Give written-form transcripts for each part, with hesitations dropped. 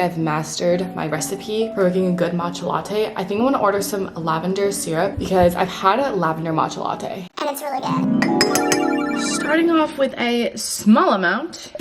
I've mastered my recipe for making a good matcha latte. I think I'm gonna order some lavender syrup because I've had a lavender matcha latte. And it's really good. Starting off with a small amount.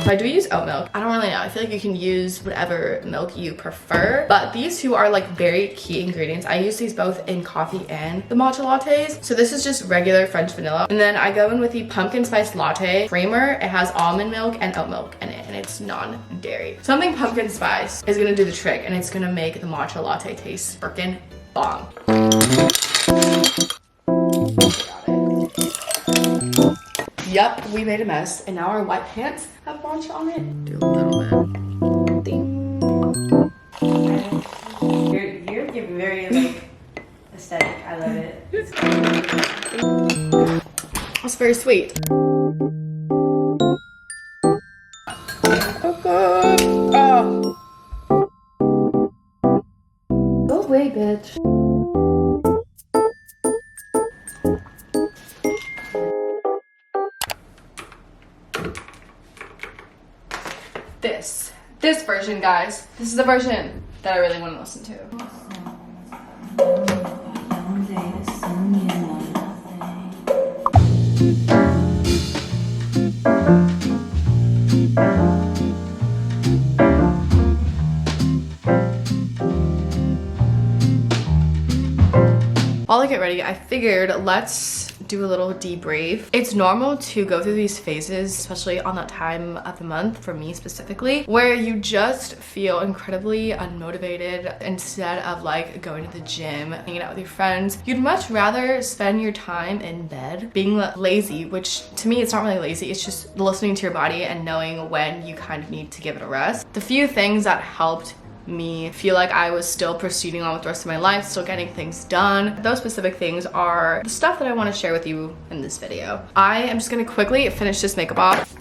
I do use oat milk. I don't really know. I feel like you can use whatever milk you prefer, but these two are like very key ingredients. I use these both in coffee and the matcha lattes. So this is just regular French vanilla. And then I go in with the pumpkin spice latte creamer. It has almond milk and oat milk in it, and it's non-dairy. Something pumpkin spice is gonna do the trick, and it's gonna make the matcha latte taste freaking bomb. Yep, we made a mess, and now our white pants have matcha on it. Do a little bit. Ding. You're very like aesthetic. I love it. That's very sweet. Okay. Oh. Go away, bitch. This version, guys. This is the version that I really want to listen to. While I get ready, I figured let's do a little debrief. It's normal to go through these phases, especially on that time of the month, for me specifically, where you just feel incredibly unmotivated. Instead of like going to the gym, hanging out with your friends, you'd much rather spend your time in bed being lazy, which to me it's not really lazy, it's just listening to your body and knowing when you kind of need to give it a rest. The few things that helped me feel like I was still proceeding on with the rest of my life, still getting things done. Those specific things are the stuff that I want to share with you in this video. I am just gonna quickly finish this makeup off.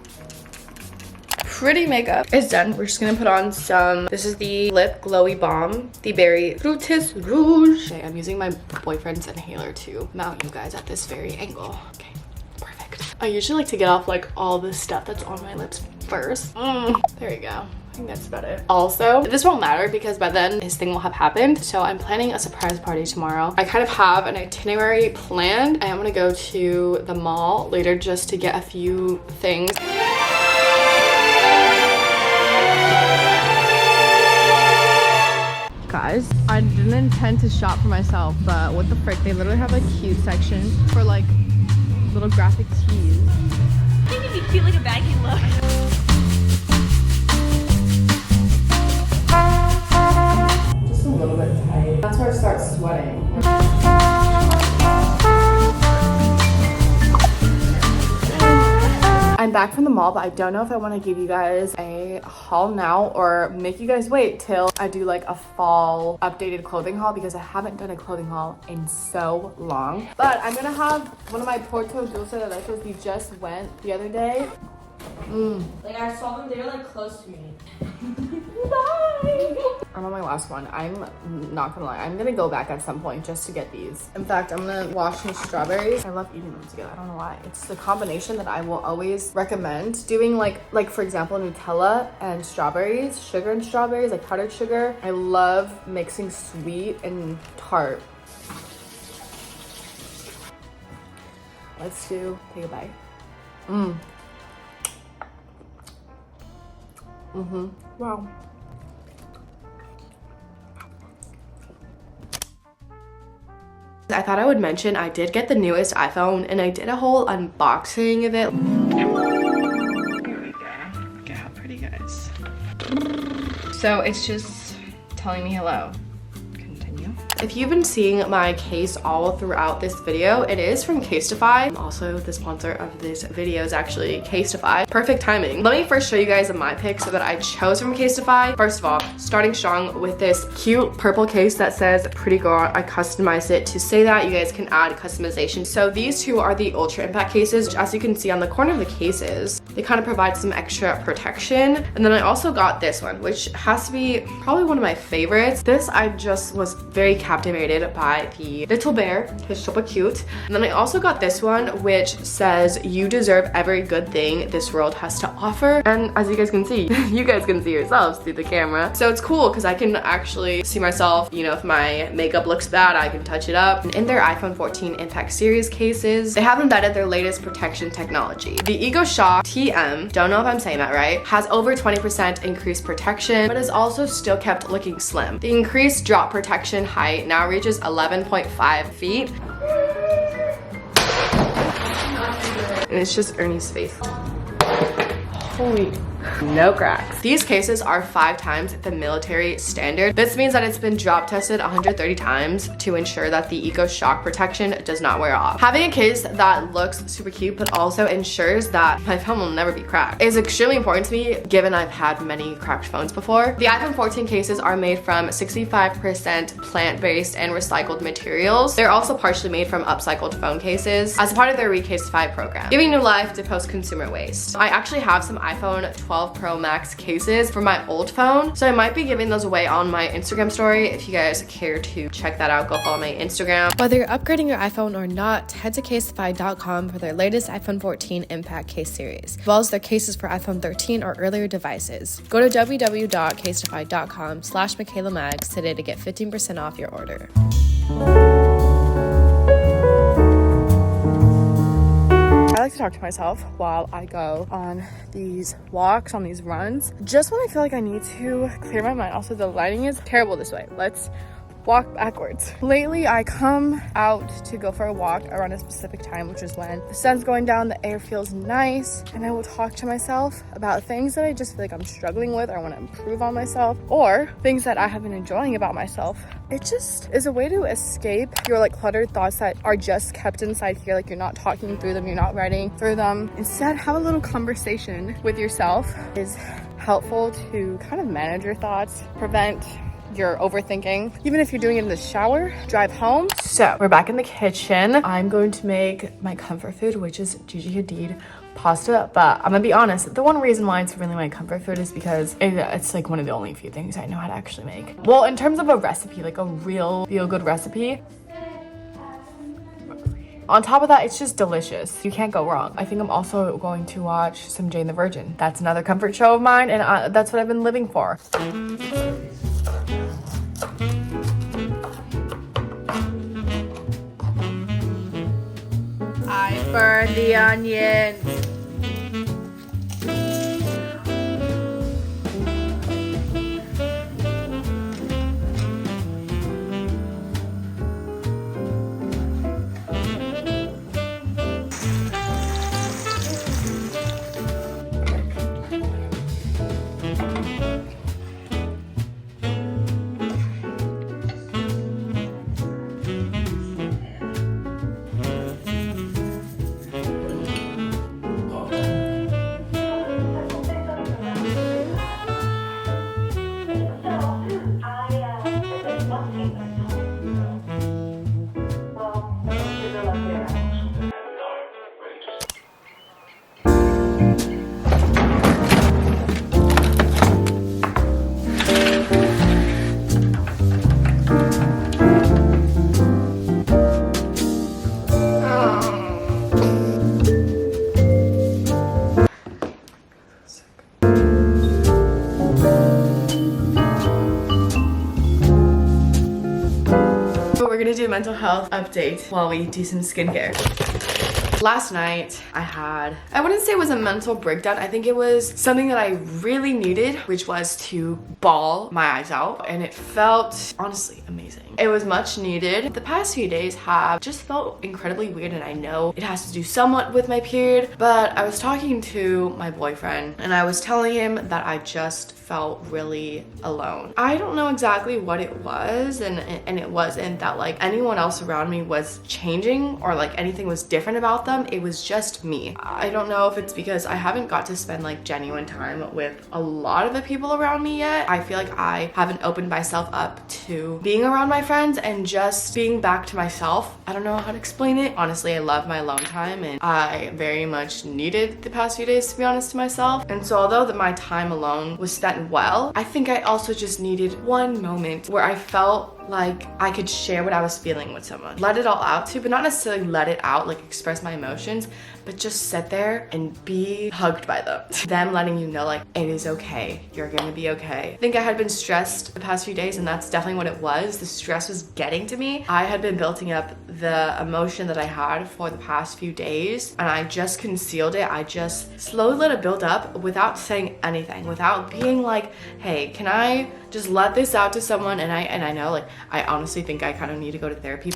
Pretty makeup is done. We're just gonna put on some, this is the Lip Glowy Balm, the Berry Fruitis Rouge. Okay, I'm using my boyfriend's inhaler to mount you guys at this very angle. Okay, perfect. I usually like to get off like all the stuff that's on my lips first. There you go. I think that's about it. Also, this won't matter because by then his thing will have happened. So I'm planning a surprise party tomorrow. I kind of have an itinerary planned. I am gonna go to the mall later just to get a few things. Guys, I didn't intend to shop for myself, but what the frick, they literally have a cute section for like little graphic tees. I think it'd be cute, like a baggy look. Just a little bit tight. That's where I start sweating. I'm back from the mall, but I don't know if I want to give you guys a haul now or make you guys wait till I do like a fall updated clothing haul because I haven't done a clothing haul in so long. But I'm gonna have one of my Porto Dulce de Leches. We just went the other day. Like I saw them, they were like close to me. Bye. I'm on my last one. I'm not gonna lie, I'm gonna go back at some point just to get these. In fact, I'm gonna wash some strawberries. I love eating them together. I don't know why. It's the combination that I will always recommend doing, like for example Nutella and strawberries, sugar and strawberries, like powdered sugar. I love mixing sweet and tart. Let's take a bite. Wow. I thought I would mention I did get the newest iPhone and I did a whole unboxing of it. Here we go. Look at how pretty, guys. So it's just telling me hello. Continue. If you've been seeing my case all throughout this video, it is from Casetify. Also, the sponsor of this video is actually Casetify. Perfect timing. Let me first show you guys my pick so that I chose from Casetify. First of all, starting strong with this cute purple case that says Pretty Girl. I customized it to say that. You guys can add customization. So these two are the Ultra Impact cases, which as you can see on the corner of the cases, they kind of provide some extra protection. And then I also got this one, which has to be probably one of my favorites. This I just was very captivated by the little bear. He's super cute. And then I also got this one, which says, you deserve every good thing this world has to offer. And as you guys can see, you guys can see yourselves through the camera. So it's cool because I can actually see myself, you know, if my makeup looks bad, I can touch it up. In their iPhone 14 Impact Series cases, they have embedded their latest protection technology. The Ego Shock TM, don't know if I'm saying that right, has over 20% increased protection, but is also still kept looking slim. The increased drop protection height now reaches 11.5 feet. And it's just Ernie's face. Holy, no cracks. These cases are 5 times the military standard. This means that it's been drop tested 130 times to ensure that the Ego Shock protection does not wear off. Having a case that looks super cute but also ensures that my phone will never be cracked is extremely important to me, given I've had many cracked phones before. The iPhone 14 cases are made from 65% plant-based and recycled materials. They're also partially made from upcycled phone cases as a part of their Recaseify program, giving new life to post-consumer waste. I actually have some iPhone 12 Pro Max cases for my old phone, so I might be giving those away on my Instagram story. If you guys care to check that out, go follow my Instagram. Whether you're upgrading your iPhone or not, head to caseify.com for their latest iPhone 14 Impact case series, as well as their cases for iPhone 13 or earlier devices. Go to www.caseify.com/MichaelaMags today to get 15% off your order. I like to talk to myself while I go on these walks, on these runs, just when I feel like I need to clear my mind. Also, the lighting is terrible this way. Let's walk backwards. Lately, I come out to go for a walk around a specific time, which is when the sun's going down, the air feels nice, and I will talk to myself about things that I just feel like I'm struggling with, or I want to improve on myself, or things that I have been enjoying about myself. It just is a way to escape your like cluttered thoughts that are just kept inside here, like you're not talking through them, you're not writing through them. Instead, have a little conversation with yourself is helpful to kind of manage your thoughts, prevent your overthinking. Even if you're doing it in the shower, drive home. So we're back in the kitchen. I'm going to make my comfort food, which is Gigi Hadid pasta, but I'm gonna be honest, the one reason why it's really my comfort food is because it's like one of the only few things I know how to actually make. Well, in terms of a recipe, like a real feel-good recipe, on top of that, it's just delicious. You can't go wrong. I think I'm also going to watch some Jane the Virgin. That's another comfort show of mine, and that's what I've been living for. I burned the onions. We're gonna do a mental health update while we do some skincare. Last night I wouldn't say it was a mental breakdown. I think it was something that I really needed, which was to bawl my eyes out, and it felt honestly amazing. It was much needed. The past few days have just felt incredibly weird, and I know it has to do somewhat with my period, but I was talking to my boyfriend and I was telling him that I just felt really alone. I don't know exactly what it was, and it wasn't that like anyone else around me was changing or like anything was different about them. It was just me. I don't know if it's because I haven't got to spend like genuine time with a lot of the people around me yet. I feel like I haven't opened myself up to being around my friends and just being back to myself. I don't know how to explain it. Honestly, I love my alone time, and I very much needed the past few days to be honest to myself. And so although my time alone was spent well, I think I also just needed one moment where I felt like I could share what I was feeling with someone. Let it all out too, but not necessarily let it out, like express my emotions, but just sit there and be hugged by them. Them letting you know like, it is okay, you're gonna be okay. I think I had been stressed the past few days, and that's definitely what it was. The stress was getting to me. I had been building up the emotion that I had for the past few days, and I just concealed it. I just slowly let it build up without saying anything, without being like, hey, can I just let this out to someone? And I know, like, I honestly think I kind of need to go to therapy.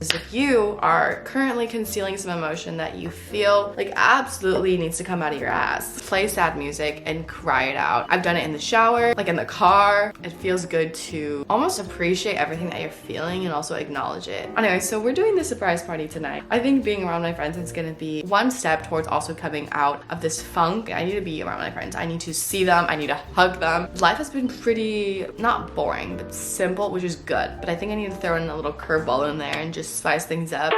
If you are currently concealing some emotion that you feel like absolutely needs to come out of your ass, play sad music and cry it out. I've done it in the shower, like in the car. It feels good to almost appreciate everything that you're feeling and also acknowledge it. Anyway, so we're doing this surprise party tonight. I think being around my friends is gonna be one step towards also coming out of this funk. I need to be around my friends. I need to see them. I need to hug them. Life has been pretty, not boring, but simple, which is good. But I think I need to throw in a little curveball in there and just spice things up.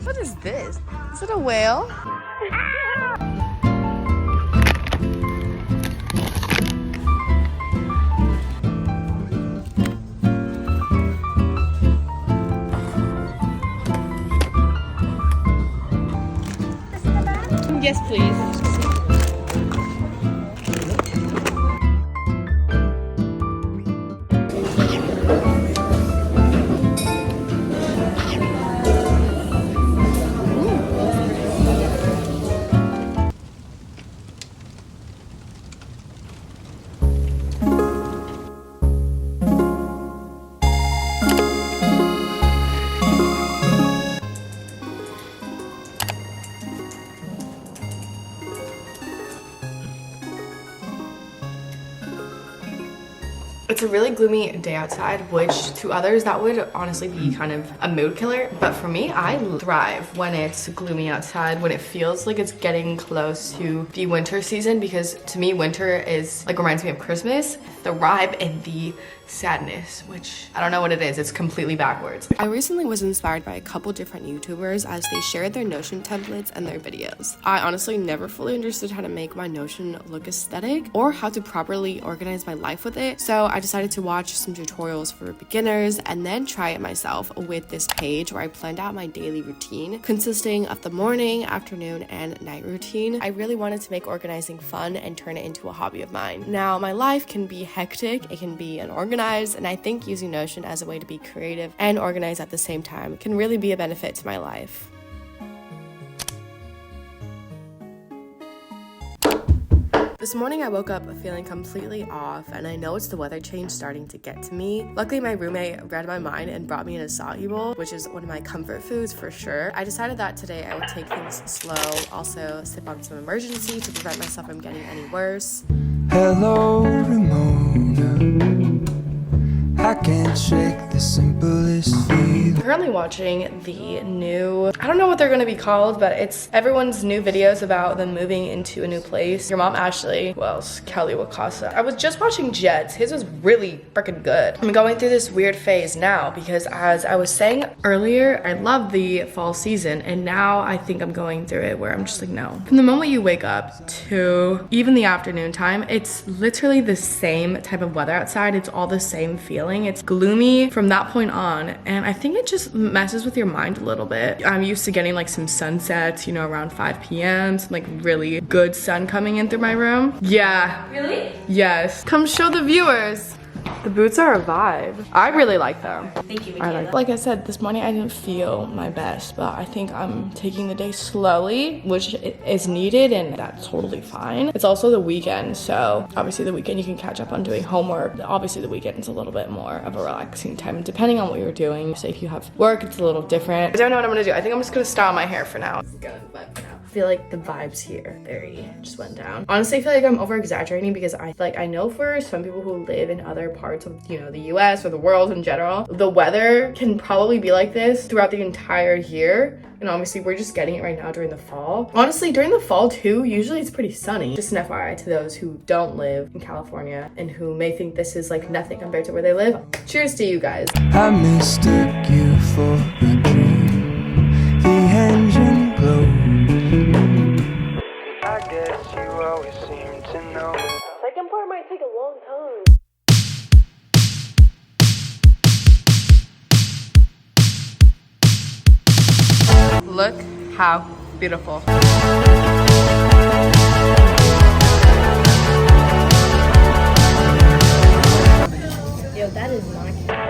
What is this? Is it a whale? Yes, please. It's a really gloomy day outside, which to others that would honestly be kind of a mood killer, but for me, I thrive when it's gloomy outside, when it feels like it's getting close to the winter season, because to me winter is like reminds me of Christmas. Thrive in the sadness, which I don't know what it is. It's completely backwards. I recently was inspired by a couple different YouTubers as they shared their Notion templates and their videos. I honestly never fully understood how to make my Notion look aesthetic or how to properly organize my life with it, so I decided to watch some tutorials for beginners and then try it myself with this page where I planned out my daily routine consisting of the morning, afternoon, and night routine. I really wanted to make organizing fun and turn it into a hobby of mine. Now, my life can be hectic, it can be unorganized, and I think using Notion as a way to be creative and organized at the same time can really be a benefit to my life. This morning I woke up feeling completely off, and I know it's the weather change starting to get to me. Luckily my roommate read my mind and brought me an acai bowl, which is one of my comfort foods for sure. I decided that today I would take things slow, also sip on some emergency to prevent myself from getting any worse. Hello, Ramona. I can't shake the simplest feeling. I'm currently watching the new, I don't know what they're going to be called, but it's everyone's new videos about them moving into a new place. Your mom Ashley, who else? Kelly Wakasa. I was just watching Jed's. His was really freaking good. I'm going through this weird phase now because, as I was saying earlier, I love the fall season, and now I think I'm going through it where I'm just like, no. From the moment you wake up to even the afternoon time, it's literally the same type of weather outside. It's all the same feeling. It's gloomy from that point on, and I think it just messes with your mind a little bit. I'm used to getting like some sunsets, you know, around 5 p.m. some like really good sun coming in through my room. Yeah. Really? Yes. Come show the viewers. The boots are a vibe. I really like them. Thank you, Michaela. Like I said, this morning I didn't feel my best, but I think I'm taking the day slowly, which is needed, and that's totally fine. It's also the weekend, so obviously the weekend you can catch up on doing homework. Obviously the weekend is a little bit more of a relaxing time, depending on what you're doing. So if you have work, it's a little different. I don't know what I'm gonna do. I think I'm just gonna style my hair for now. I feel like the vibes here just went down. Honestly, I feel like I'm over exaggerating because I know for some people who live in other parts of, you know, the US or the world in general, the weather can probably be like this throughout the entire year. And obviously we're just getting it right now during the fall. Honestly, during the fall too, usually it's pretty sunny. Just an FYI to those who don't live in California and who may think this is like nothing compared to where they live. Cheers to you guys. I mistook you for a dream. The engine glows. I guess you always seem to know. Second part might take a long time. Look how beautiful. Yo, that is not cute.